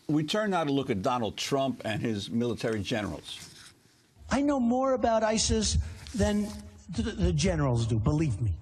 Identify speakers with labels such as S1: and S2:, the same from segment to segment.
S1: We turn now to look at Donald Trump and his military generals.
S2: I know more about ISIS than the generals do, believe me.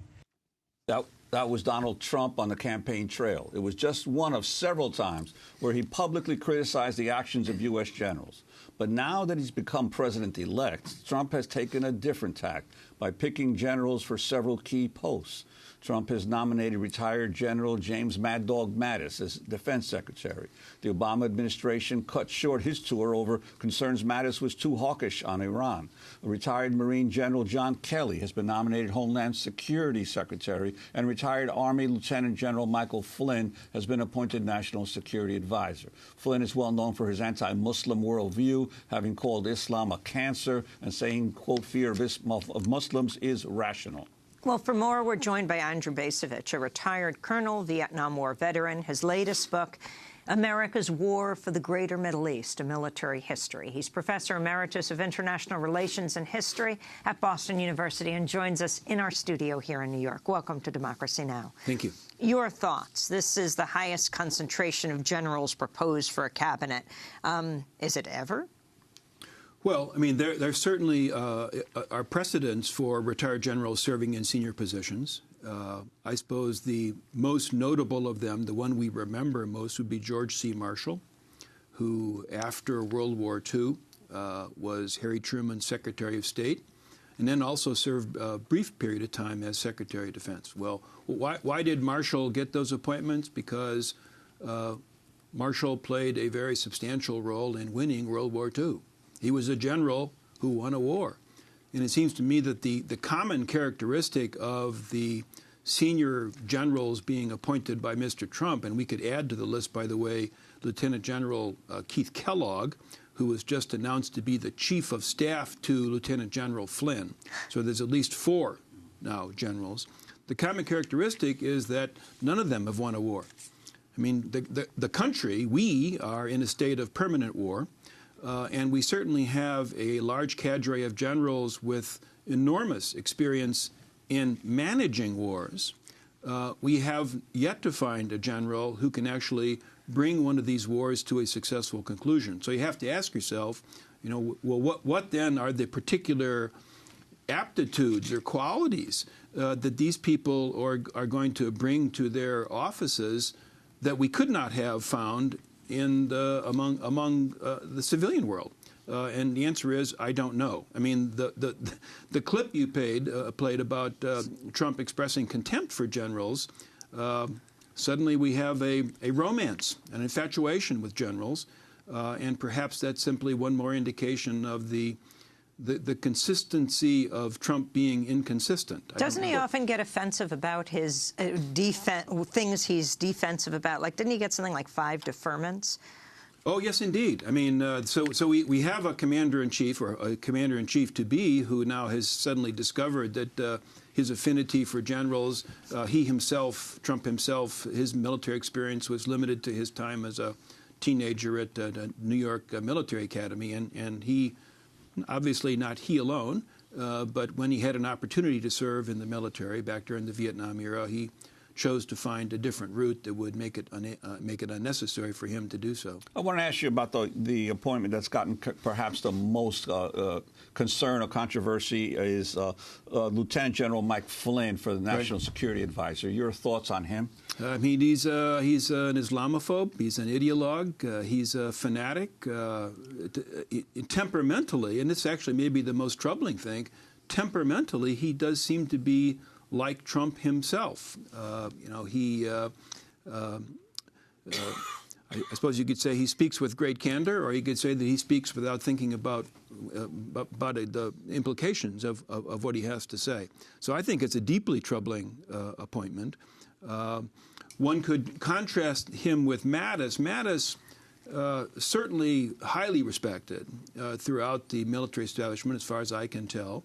S1: That was Donald Trump on the campaign trail. It was just one of several times where he publicly criticized the actions of U.S. generals. But now that he's become president-elect, Trump has taken a different tack by picking generals for several key posts. Trump has nominated retired General James Mad Dog Mattis as defense secretary. The Obama administration cut short his tour over concerns Mattis was too hawkish on Iran. A retired Marine General John Kelly has been nominated Homeland Security Secretary, and retired Army Lieutenant General Michael Flynn has been appointed National Security Advisor. Flynn is well known for his anti-Muslim worldview, having called Islam a cancer and saying, quote, fear of Muslims is rational.
S3: Well, for more, we're joined by Andrew Bacevich, a retired colonel, Vietnam War veteran. His latest book, America's War for the Greater Middle East, A Military History. He's Professor Emeritus of International Relations and History at Boston University and joins us in our studio here in New York. Welcome to Democracy Now!
S4: Thank you.
S3: Your thoughts. This is the highest concentration of generals proposed for a cabinet. Is it ever?
S4: Well, I mean, there certainly are precedents for retired generals serving in senior positions. I suppose the most notable of them, the one we remember most, would be George C. Marshall, who, after World War II, was Harry Truman's Secretary of State, and then also served a brief period of time as Secretary of Defense. Well, why did Marshall get those appointments? Because Marshall played a very substantial role in winning World War II. He was a general who won a war. And it seems to me that the common characteristic of the senior generals being appointed by Mr. Trump, and we could add to the list, by the way, Lieutenant General Keith Kellogg, who was just announced to be the chief of staff to Lieutenant General Flynn. So there's at least 4 now generals. The common characteristic is that none of them have won a war. I mean, the country, we are in a state of permanent war. And we certainly have a large cadre of generals with enormous experience in managing wars. We have yet to find a general who can actually bring one of these wars to a successful conclusion. So you have to ask yourself, you know, well, what then are the particular aptitudes or qualities that these people are going to bring to their offices that we could not have found in among the civilian world? And the answer is, I don't know. I mean, the clip you played about Trump expressing contempt for generals, suddenly we have a romance, an infatuation with generals, and perhaps that's simply one more indication of the consistency of Trump being inconsistent.
S3: Doesn't he often get offensive about his things he's defensive about? Like, didn't he get something like 5 deferments?
S4: Oh, yes, indeed. I mean, so we have a commander-in-chief, or a commander-in-chief-to-be, who now has suddenly discovered that his affinity for generals, he himself, Trump himself, his military experience was limited to his time as a teenager at New York Military Academy, and he, obviously not he alone, but when he had an opportunity to serve in the military back during the Vietnam era, he chose to find a different route that would make it unnecessary for him to do so.
S1: I want to ask you about the appointment that's gotten perhaps the most concern or controversy is Lieutenant General Mike Flynn for the National Security Advisor. Your thoughts on him?
S4: I mean, he's an Islamophobe. He's an ideologue. He's a fanatic. Temperamentally, and this actually may be the most troubling thing, temperamentally, he does seem to be like Trump himself. You know, I suppose you could say he speaks with great candor, or you could say that he speaks without thinking about the implications of what he has to say. So I think it's a deeply troubling appointment. One could contrast him with Mattis. Mattis, certainly highly respected throughout the military establishment, as far as I can tell,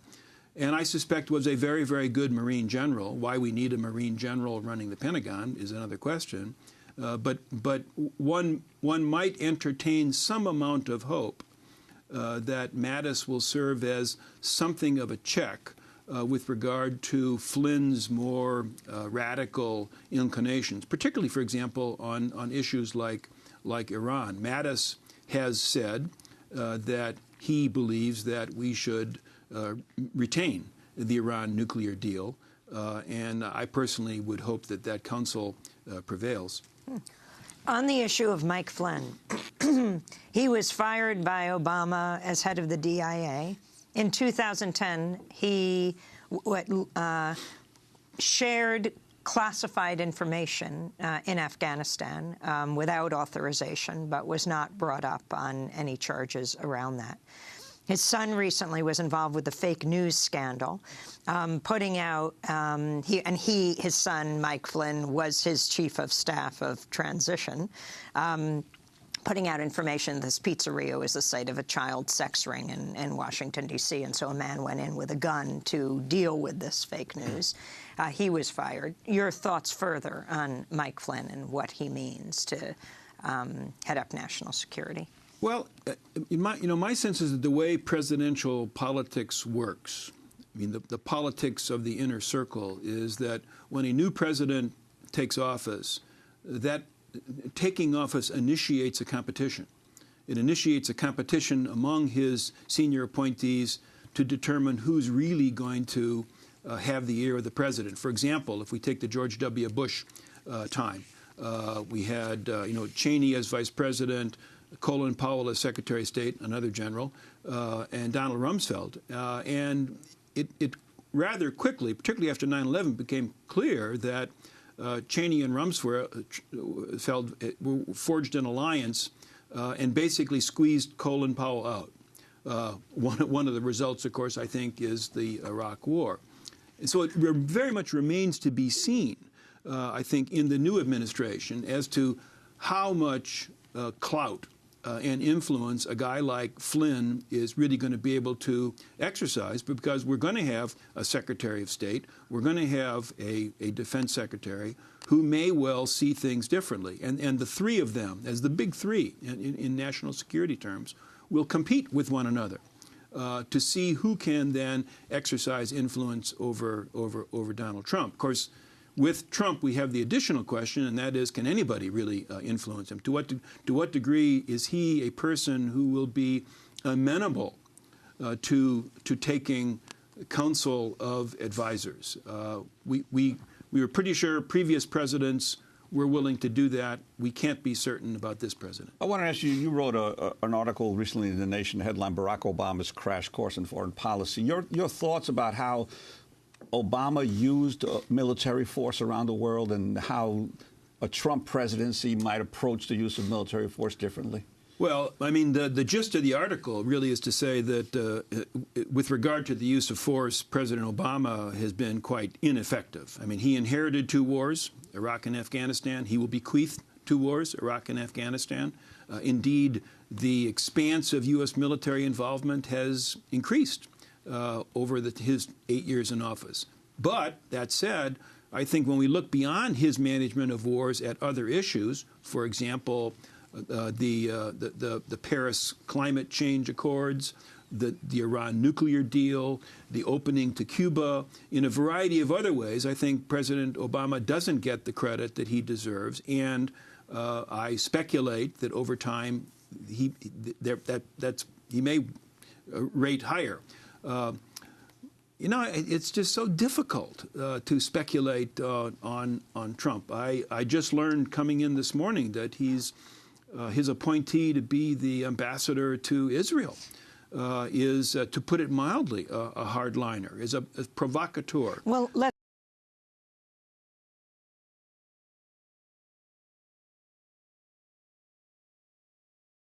S4: and I suspect was a very, very good Marine general. Why we need a Marine general running the Pentagon is another question. But one might entertain some amount of hope that Mattis will serve as something of a check with regard to Flynn's more radical inclinations, particularly, for example, on issues like like Iran. Mattis has said that he believes that we should retain the Iran nuclear deal, and I personally would hope that that counsel prevails.
S3: On the issue of Mike Flynn, he was fired by Obama as head of the DIA. In 2010, he shared classified information in Afghanistan without authorization, but was not brought up on any charges around that. His son recently was involved with the fake news scandal, putting out, his son, Mike Flynn, was his chief of staff of transition, putting out information this pizzeria was the site of a child sex ring in Washington, D.C., and so a man went in with a gun to deal with this fake news. He was fired. Your thoughts further on Mike Flynn and what he means to head up national security?
S4: Well, my sense is that the way presidential politics works, I mean, the politics of the inner circle, is that when a new president takes office, that taking office initiates a competition. It initiates a competition among his senior appointees to determine who's really going to have the ear of the president. For example, if we take the George W. Bush time, we had Cheney as vice president, Colin Powell as Secretary of State, another general, and Donald Rumsfeld. And it rather quickly, particularly after 9/11, became clear that Cheney and Rumsfeld forged an alliance and basically squeezed Colin Powell out. One of the results, of course, I think, is the Iraq War. And so it very much remains to be seen, I think, in the new administration as to how much clout and influence a guy like Flynn is really going to be able to exercise, because we're going to have a Secretary of State, we're going to have a defense secretary who may well see things differently. And the three of them, as the big three in national security terms, will compete with one another to see who can then exercise influence over Donald Trump. Of course, with Trump, we have the additional question, and that is, can anybody really influence him? To what degree is he a person who will be amenable to taking counsel of advisors? We were pretty sure previous presidents were willing to do that. We can't be certain about this president.
S1: I want to ask you, you wrote an article recently in The Nation, headline, Barack Obama's Crash Course in Foreign Policy. Your thoughts about how Obama used military force around the world and how a Trump presidency might approach the use of military force differently?
S4: Well, I mean, the gist of the article really is to say that with regard to the use of force, President Obama has been quite ineffective. I mean, he inherited two wars, Iraq and Afghanistan. He will bequeath two wars, Iraq and Afghanistan. Indeed, the expanse of U.S. military involvement has increased over his 8 years in office. But that said, I think when we look beyond his management of wars at other issues, for example, the Paris climate change accords, the Iran nuclear deal, the opening to Cuba, in a variety of other ways, I think President Obama doesn't get the credit that he deserves. And I speculate that over time he may rate higher. It's just so difficult to speculate on Trump. I just learned coming in this morning that his appointee to be the ambassador to Israel is, to put it mildly, a hardliner, is a provocateur.
S3: Well, let's